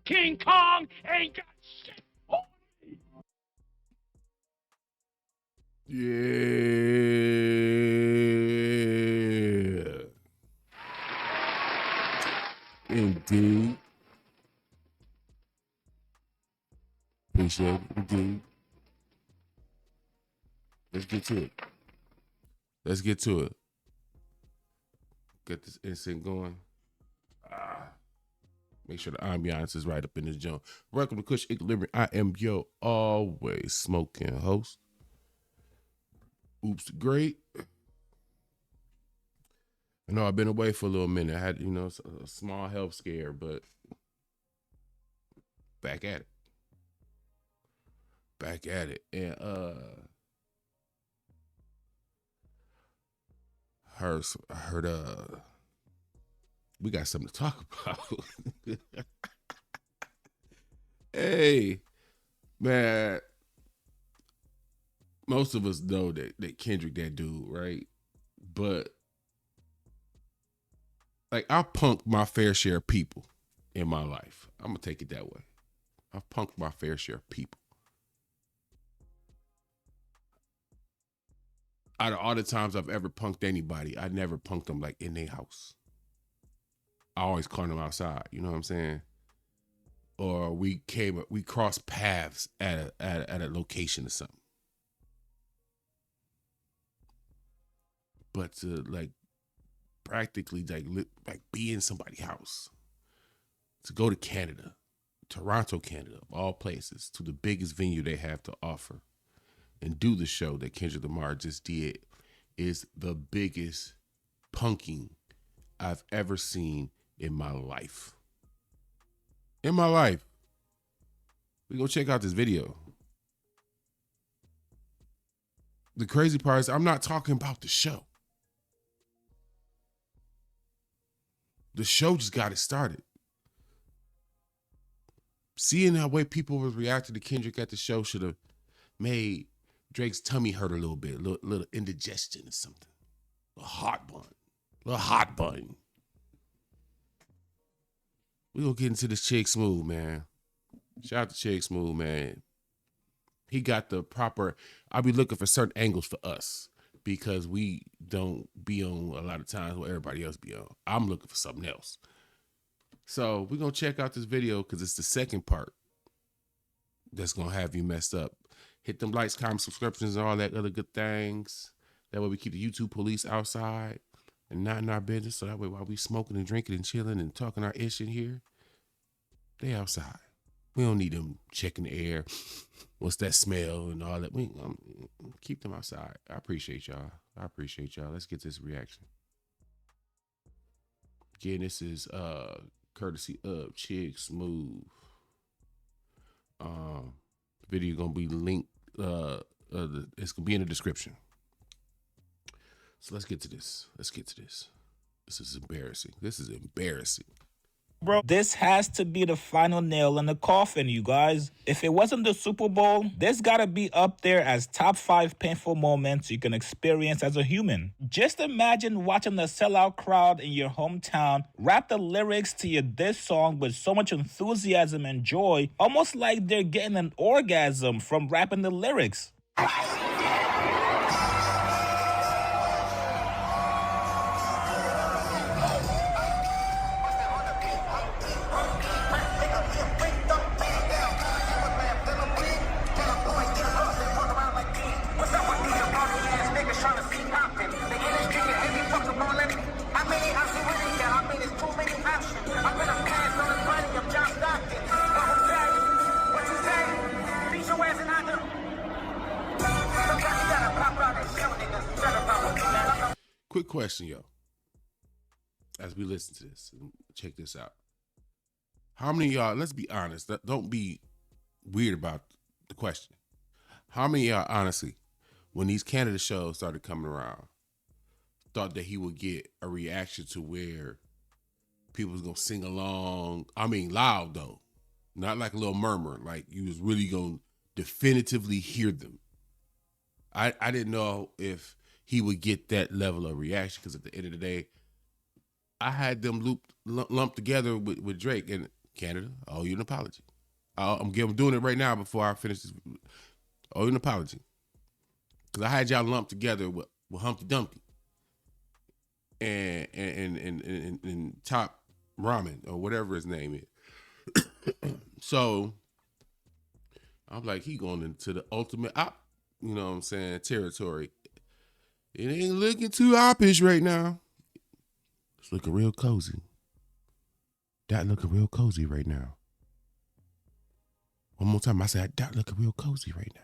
King Kong ain't got shit on me. Yeah. Indeed. Appreciate it. Indeed. Let's get to it. Let's get to it. Get this instant going. Make sure the ambiance is right up in this joint. Welcome to Kush Equilibrium. I am your always smoking host. Oops, the Great. I know I've been away for a little minute. I had, a small health scare, but back at it. Back at it. And I heard we got something to talk about. Hey, man. Most of us know that Kendrick, that dude, right? But like, I punked my fair share of people in my life. I'm gonna take it that way. I've punked my fair share of people. Out of all the times I've ever punked anybody, I never punked them like in their house. I always caught them outside. You know what I'm saying? Or we crossed paths at a location or something. But to like practically like be in somebody's house, to go to Canada, Toronto, Canada, of all places, to the biggest venue they have to offer, and do the show that Kendrick Lamar just did, is the biggest punking I've ever seen in my life. In my life. We go check out this video. The crazy part is I'm not talking about the show. The show just got it started. Seeing the way people were reacting to Kendrick at the show should have made Drake's tummy hurt a little bit, a little indigestion or something. A hot bun. We're going to get into this Chigs Smooth, man. Shout out to Chigs Smooth, man. He got the proper, I'll be looking for certain angles for us because we don't be on a lot of times what everybody else be on. I'm looking for something else. So we're going to check out this video because it's the second part that's going to have you messed up. Hit them likes, comments, subscriptions, and all that other good things. That way we keep the YouTube police outside and not in our business. So that way while we smoking and drinking and chilling and talking our ish in here, they outside. We don't need them checking the air. What's that smell and all that? We keep them outside. I appreciate y'all. Let's get this reaction. Again, this is courtesy of Chigs Smooth. Video gonna be linked. It's gonna be in the description. So let's get to this. This is embarrassing. Bro, this has to be the final nail in the coffin, you guys. If it wasn't the Super Bowl, this gotta be up there as top 5 painful moments you can experience as a human. Just imagine watching the sellout crowd in your hometown rap the lyrics to your diss song with so much enthusiasm and joy, almost like they're getting an orgasm from rapping the lyrics. Quick question, yo. As we listen to this, and check this out. How many of y'all, let's be honest, don't be weird about the question. How many of y'all, honestly, when these Canada shows started coming around, thought that he would get a reaction to where people was gonna sing along? I mean, loud though, not like a little murmur, like you was really gonna definitively hear them. I didn't know if he would get that level of reaction because at the end of the day, I had them lumped together with Drake, and Canada, I owe you an apology. I'm doing it right now before I finish this. I owe you an apology. Because I had y'all lumped together with Humpty Dumpty and Top Ramen or whatever his name is. So I'm like, he going into the ultimate op, you know what I'm saying, territory. It ain't looking too oppish right now. It's looking real cozy. That looking real cozy right now. One more time, I said, that looking real cozy right now.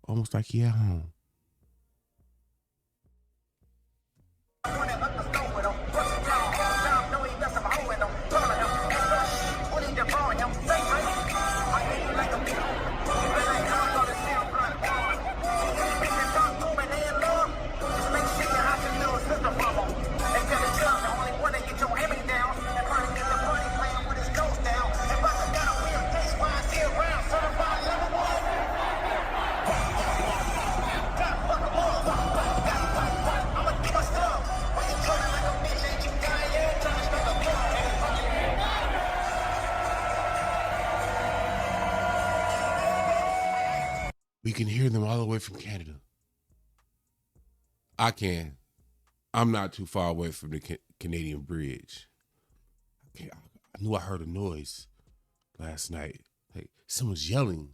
Almost like he at home. We can hear them all the way from Canada. I can. I'm not too far away from the Canadian bridge. I knew I heard a noise last night. Like someone's yelling.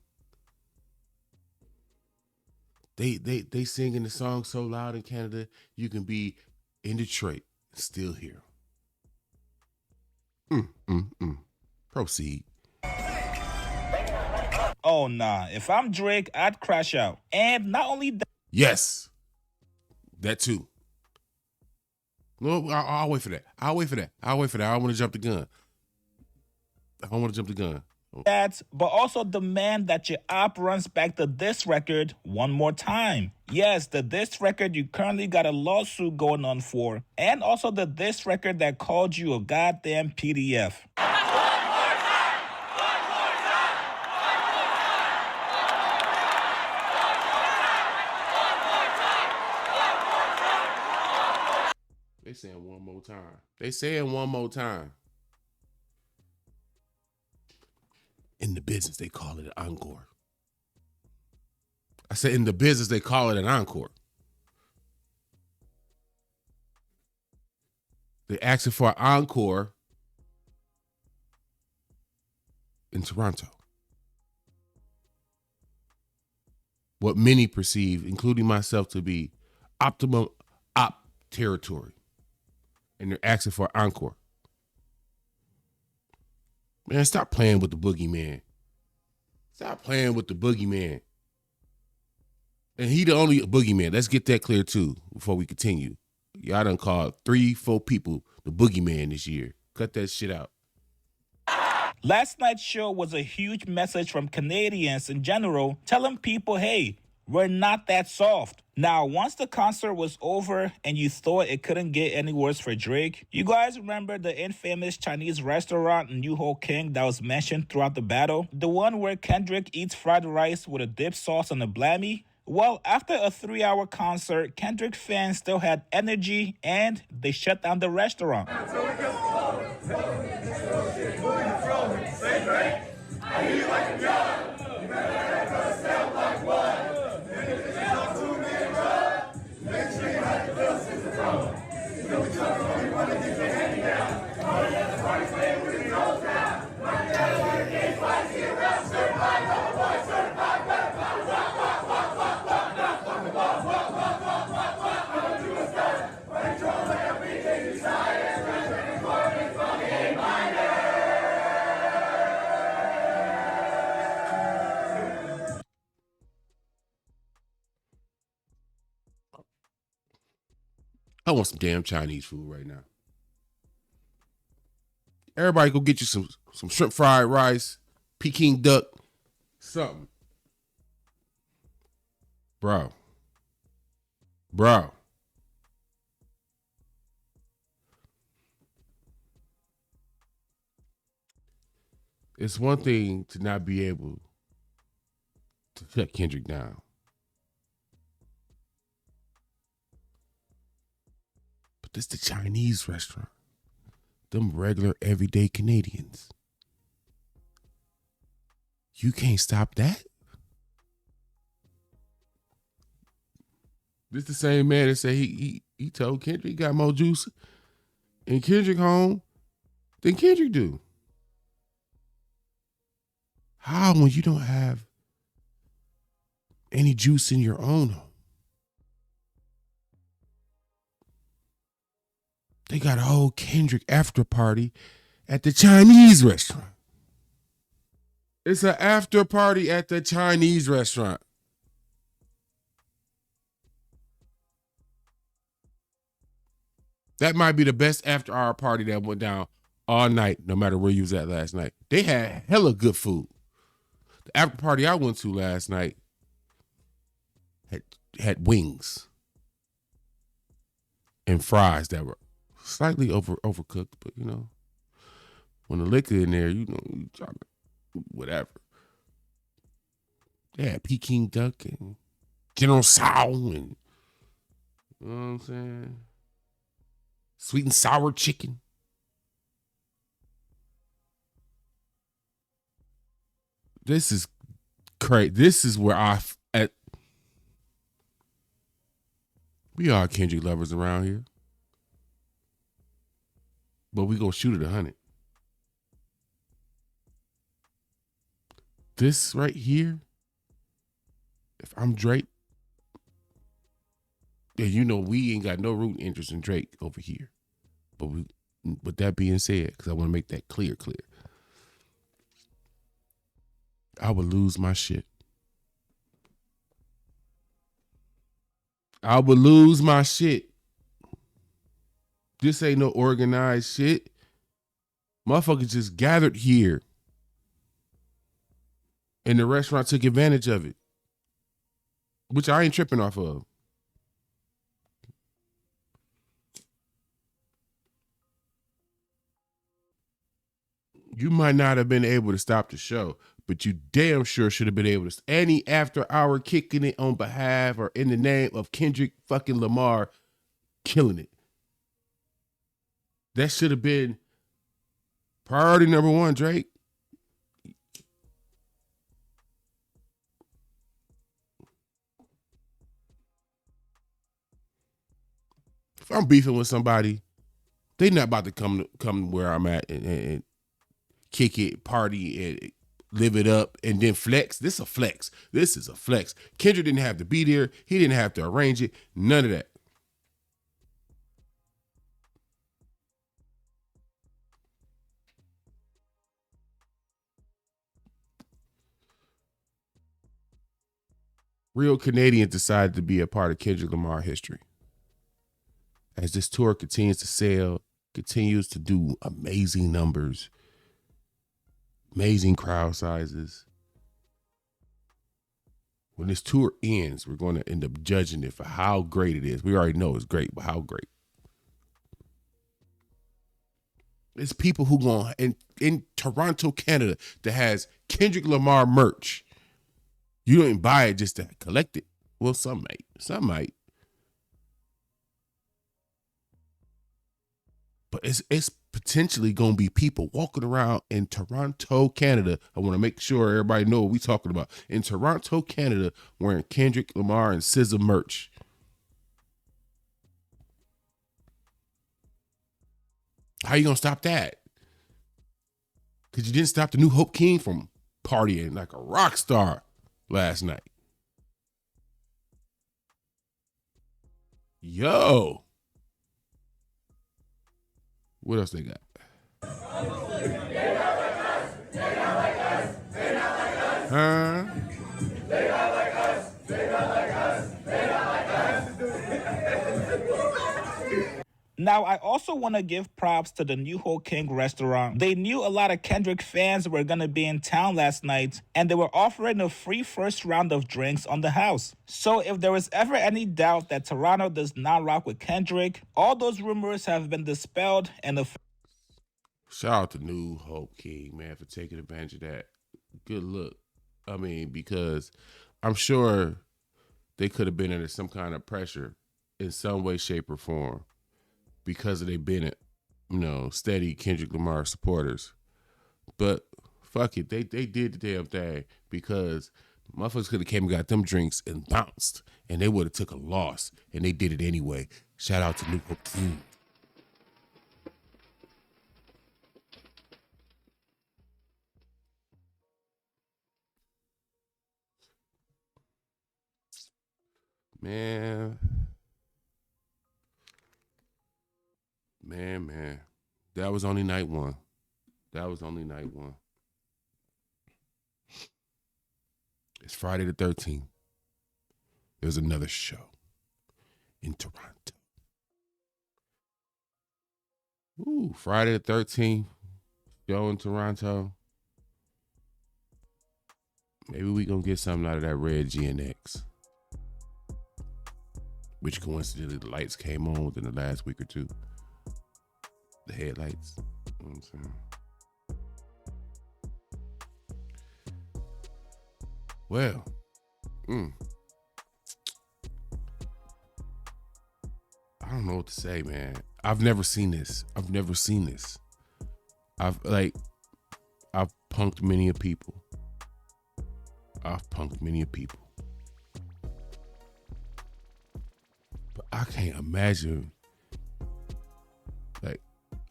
They singing the song so loud in Canada, you can be in Detroit and still hear them. Proceed. Oh, nah. If I'm Drake, I'd crash out. And not only that. Yes. That too. No, I'll wait for that. I don't want to jump the gun. But also demand that your op runs back the diss record one more time. Yes, the diss record you currently got a lawsuit going on for. And also the diss record that called you a goddamn PDF. They saying one more time. In the business, they call it an encore. I said in the business, they call it an encore. They're asking for an encore in Toronto. What many perceive, including myself, to be optimum op territory. And they're asking for an encore. Man, stop playing with the boogeyman. And he the only boogeyman. Let's get that clear too before we continue. Y'all done called 3-4 people the boogeyman this year. Cut that shit out. Last night's show was a huge message from Canadians in general, telling people, hey, we're not that soft. Now, once the concert was over and you thought it couldn't get any worse for Drake, you guys remember the infamous Chinese restaurant in New Ho King that was mentioned throughout the battle? The one where Kendrick eats fried rice with a dip sauce and a blammy? Well, after a 3-hour concert, Kendrick fans still had energy and they shut down the restaurant. I want some damn Chinese food right now. Everybody go get you some shrimp fried rice, Peking duck, something. Bro. It's one thing to not be able to shut Kendrick down. But this the Chinese restaurant. Them regular, everyday Canadians. You can't stop that. This the same man that said he told Kendrick he got more juice in Kendrick home than Kendrick do. How when you don't have any juice in your own home? They got a whole Kendrick after party at the Chinese restaurant. It's an after party at the Chinese restaurant. That might be the best after hour party that went down all night, no matter where you was at last night. They had hella good food. The after party I went to last night had wings and fries that were slightly overcooked, but you know, when the liquor in there, you know, you try to, whatever. They had Peking duck and General Tso and, you know what I'm saying? Sweet and sour chicken. This is crazy. This is where we are Kendrick lovers around here. But we gonna shoot at 100. This right here, if I'm Drake, yeah, you know we ain't got no root interest in Drake over here. But with that being said, because I want to make that clear, I would lose my shit. I would lose my shit. This ain't no organized shit. Motherfuckers just gathered here. And the restaurant took advantage of it. Which I ain't tripping off of. You might not have been able to stop the show, but you damn sure should have been able to. Any after hour kicking it on behalf or in the name of Kendrick fucking Lamar killing it. That should have been priority number one, Drake. If I'm beefing with somebody, they not about to come where I'm at and kick it, party, and live it up, and then flex. This is a flex. This is a flex. Kendrick didn't have to be there. He didn't have to arrange it. None of that. Real Canadians decided to be a part of Kendrick Lamar history. As this tour continues to sell, continues to do amazing numbers, amazing crowd sizes. When this tour ends, we're going to end up judging it for how great it is. We already know it's great, but how great. It's people who go in Toronto, Canada, that has Kendrick Lamar merch. You don't buy it just to collect it. Well, some might. Some might. But it's potentially going to be people walking around in Toronto, Canada. I want to make sure everybody know what we're talking about. In Toronto, Canada, wearing Kendrick Lamar and SZA merch. How you going to stop that? Because you didn't stop the New Hope King from partying like a rock star last night. Yo. What else they got? Huh? Now, I also want to give props to the New Ho King restaurant. They knew a lot of Kendrick fans were going to be in town last night, and they were offering a free first round of drinks on the house. So if there was ever any doubt that Toronto does not rock with Kendrick, all those rumors have been dispelled, and the Shout out to New Hope King, man, for taking advantage of that. Good look. I mean, because I'm sure they could have been under some kind of pressure in some way, shape, or form because of they been steady Kendrick Lamar supporters. But fuck it, they did the damn thing because motherfuckers could have came and got them drinks and bounced, and they would have took a loss, and they did it anyway. Shout out to New Hope team. Man. That was only night one. It's Friday the 13th. There's another show in Toronto. Ooh, Friday the 13th, show in Toronto. Maybe we gonna get something out of that red GNX. Which coincidentally the lights came on within the last week or two. The headlights. You know what I'm saying? Well, I don't know what to say, man. I've never seen this. I've punked many of people. But I can't imagine. Like,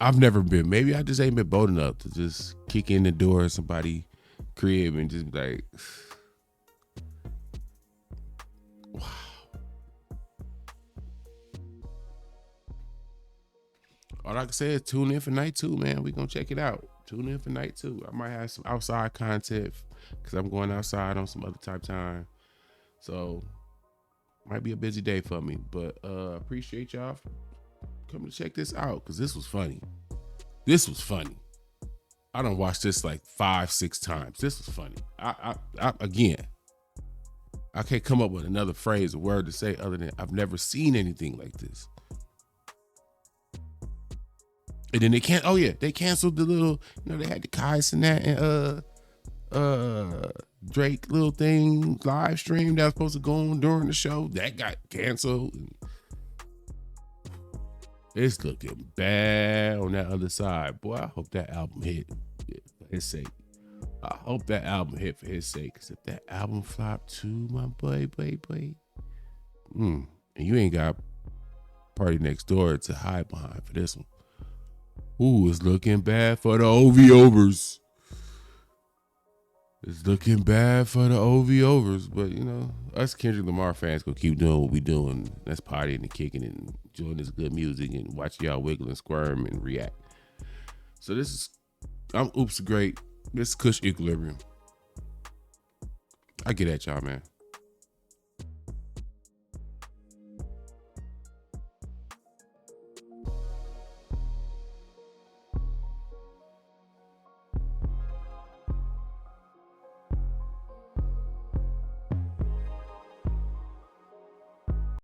I've never been. Maybe I just ain't been bold enough to just kick in the door of somebody's crib and just be like, wow. All I can say is tune in for night 2, man. We gonna check it out. Tune in for night 2. I might have some outside content because I'm going outside on some other type time. So might be a busy day for me, but appreciate y'all for coming to check this out because this was funny. I done watched this like 5-6 times. This was funny. I can't come up with another phrase or word to say other than I've never seen anything like this. And then they canceled the little, they had the Kais and that and Drake little thing live stream that was supposed to go on during the show. That got canceled. It's looking bad on that other side. Boy, I hope that album hit for his sake. Cause if that album flopped too, my boy. And you ain't got Party Next Door to hide behind for this one. Ooh, it's looking bad for the OV-overs. But us Kendrick Lamar fans gonna keep doing what we doing. That's partying and kicking and enjoying this good music and watch y'all wiggle and squirm and react. So I'm Oops Great. This is Kush Equilibrium. I get at y'all, man.